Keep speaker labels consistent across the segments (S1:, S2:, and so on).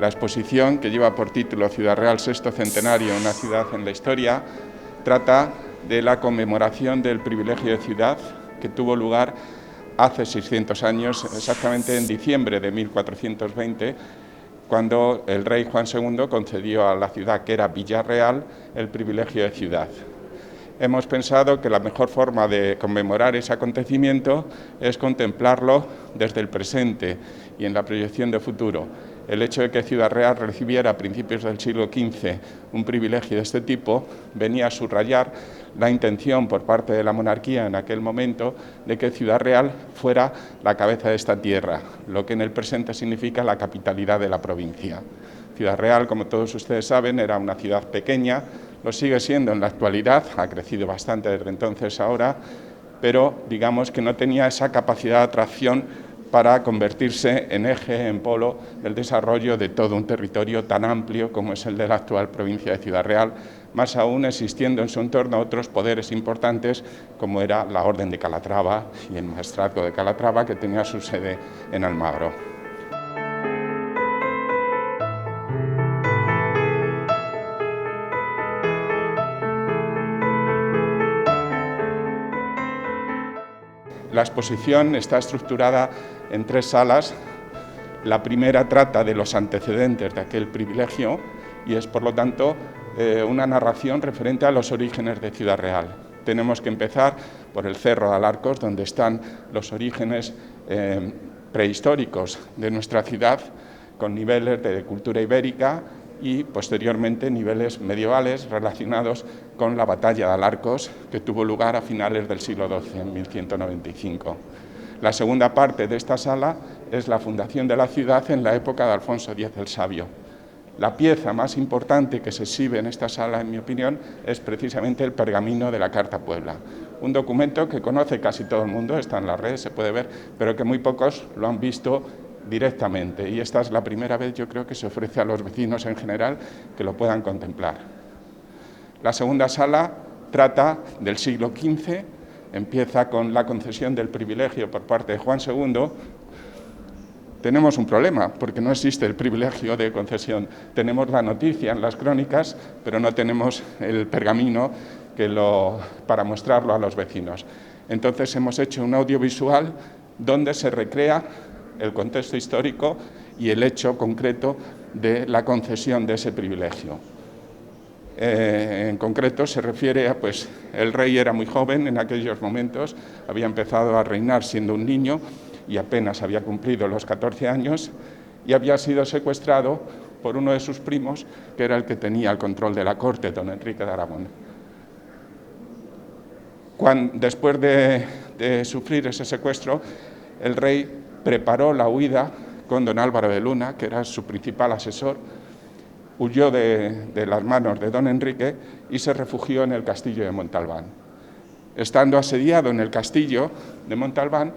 S1: La exposición, que lleva por título Ciudad Real, sexto centenario, una ciudad en la historia, trata de la conmemoración del privilegio de ciudad que tuvo lugar hace 600 años, exactamente en diciembre de 1420, cuando el rey Juan II concedió a la ciudad, que era Villarreal, el privilegio de ciudad. Hemos pensado que la mejor forma de conmemorar ese acontecimiento es contemplarlo desde el presente y en la proyección de futuro. El hecho de que Ciudad Real recibiera a principios del siglo XV un privilegio de este tipo venía a subrayar la intención por parte de la monarquía en aquel momento de que Ciudad Real fuera la cabeza de esta tierra, lo que en el presente significa la capitalidad de la provincia. Ciudad Real, como todos ustedes saben, era una ciudad pequeña, lo sigue siendo en la actualidad, ha crecido bastante desde entonces a ahora, pero digamos que no tenía esa capacidad de atracción para convertirse en eje, en polo del desarrollo de todo un territorio tan amplio como es el de la actual provincia de Ciudad Real, más aún existiendo en su entorno otros poderes importantes como era la Orden de Calatrava y el Maestrazgo de Calatrava, que tenía su sede en Almagro. La exposición está estructurada en 3 salas. La primera trata de los antecedentes de aquel privilegio y es, por lo tanto, una narración referente a los orígenes de Ciudad Real. Tenemos que empezar por el Cerro de Alarcos, donde están los orígenes prehistóricos de nuestra ciudad, con niveles de cultura ibérica y posteriormente niveles medievales relacionados con la batalla de Alarcos, que tuvo lugar a finales del siglo XII, en 1195. La segunda parte de esta sala es la fundación de la ciudad en la época de Alfonso X el Sabio. La pieza más importante que se exhibe en esta sala, en mi opinión, es precisamente el pergamino de la Carta Puebla, un documento que conoce casi todo el mundo, está en las redes, se puede ver, pero que muy pocos lo han visto directamente, y esta es la primera vez, yo creo, que se ofrece a los vecinos en general que lo puedan contemplar. La segunda sala trata del siglo XV, empieza con la concesión del privilegio por parte de Juan II. Tenemos un problema, porque no existe el privilegio de concesión. Tenemos la noticia en las crónicas, pero no tenemos el pergamino para mostrarlo a los vecinos. Entonces hemos hecho un audiovisual donde se recrea el contexto histórico y el hecho concreto de la concesión de ese privilegio. En concreto se refiere a, pues, el rey era muy joven en aquellos momentos, había empezado a reinar siendo un niño y apenas había cumplido los 14 años y había sido secuestrado por uno de sus primos, que era el que tenía el control de la corte, don Enrique de Aragón. Después de sufrir ese secuestro, el rey preparó la huida con don Álvaro de Luna, que era su principal asesor, huyó de las manos de don Enrique y se refugió en el castillo de Montalbán. Estando asediado en el castillo de Montalbán,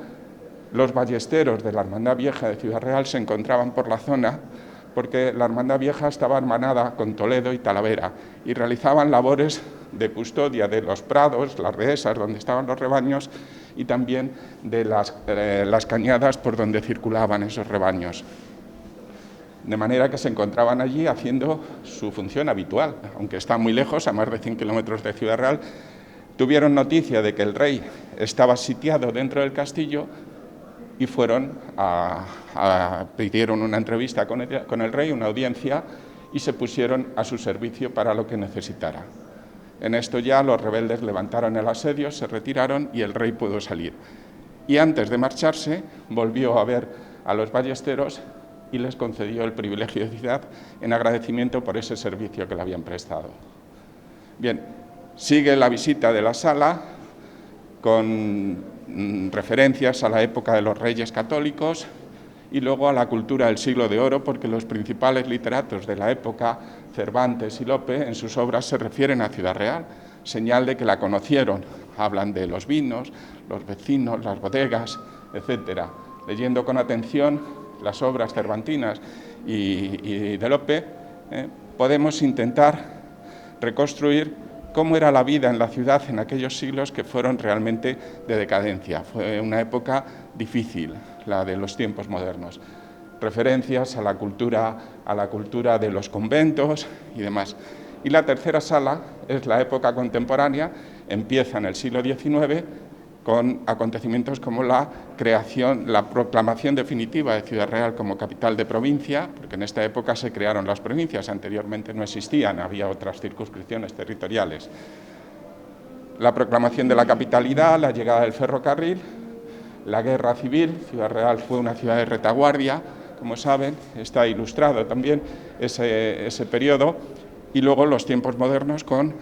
S1: los ballesteros de la Hermandad Vieja de Ciudad Real se encontraban por la zona porque la Hermandad Vieja estaba hermanada con Toledo y Talavera y realizaban labores de custodia de los prados, las dehesas donde estaban los rebaños y también de las cañadas por donde circulaban esos rebaños. De manera que se encontraban allí haciendo su función habitual, aunque está muy lejos, a más de 100 kilómetros de Ciudad Real. Tuvieron noticia de que el rey estaba sitiado dentro del castillo y pidieron una entrevista con el rey, una audiencia, y se pusieron a su servicio para lo que necesitara. En esto ya los rebeldes levantaron el asedio, se retiraron y el rey pudo salir. Y antes de marcharse, volvió a ver a los ballesteros y les concedió el privilegio de ciudad en agradecimiento por ese servicio que le habían prestado. Bien, sigue la visita de la sala con referencias a la época de los reyes católicos y luego a la cultura del siglo de oro, porque los principales literatos de la época, Cervantes y Lope, en sus obras se refieren a Ciudad Real, señal de que la conocieron. Hablan de los vinos, los vecinos, las bodegas, etc. Leyendo con atención las obras cervantinas y de Lope, podemos intentar reconstruir cómo era la vida en la ciudad en aquellos siglos que fueron realmente de decadencia. Fue una época difícil, la de los tiempos modernos. referencias a la cultura de los conventos y demás. Y la tercera sala es la época contemporánea, empieza en el siglo XIX, con acontecimientos como la proclamación definitiva de Ciudad Real como capital de provincia, porque en esta época se crearon las provincias, anteriormente no existían, había otras circunscripciones territoriales. La proclamación de la capitalidad, la llegada del ferrocarril, la guerra civil. Ciudad Real fue una ciudad de retaguardia, como saben, está ilustrado también ese periodo, y luego los tiempos modernos con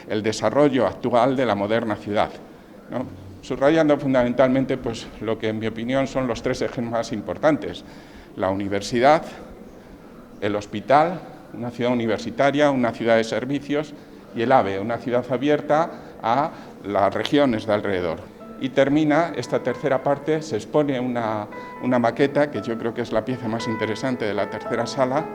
S1: el desarrollo actual de la moderna ciudad, ¿no? Subrayando fundamentalmente pues, lo que en mi opinión son los tres ejes más importantes: la universidad, el hospital, una ciudad universitaria, una ciudad de servicios, y el AVE, una ciudad abierta a las regiones de alrededor. Y termina esta tercera parte, se expone una maqueta que yo creo que es la pieza más interesante de la tercera sala,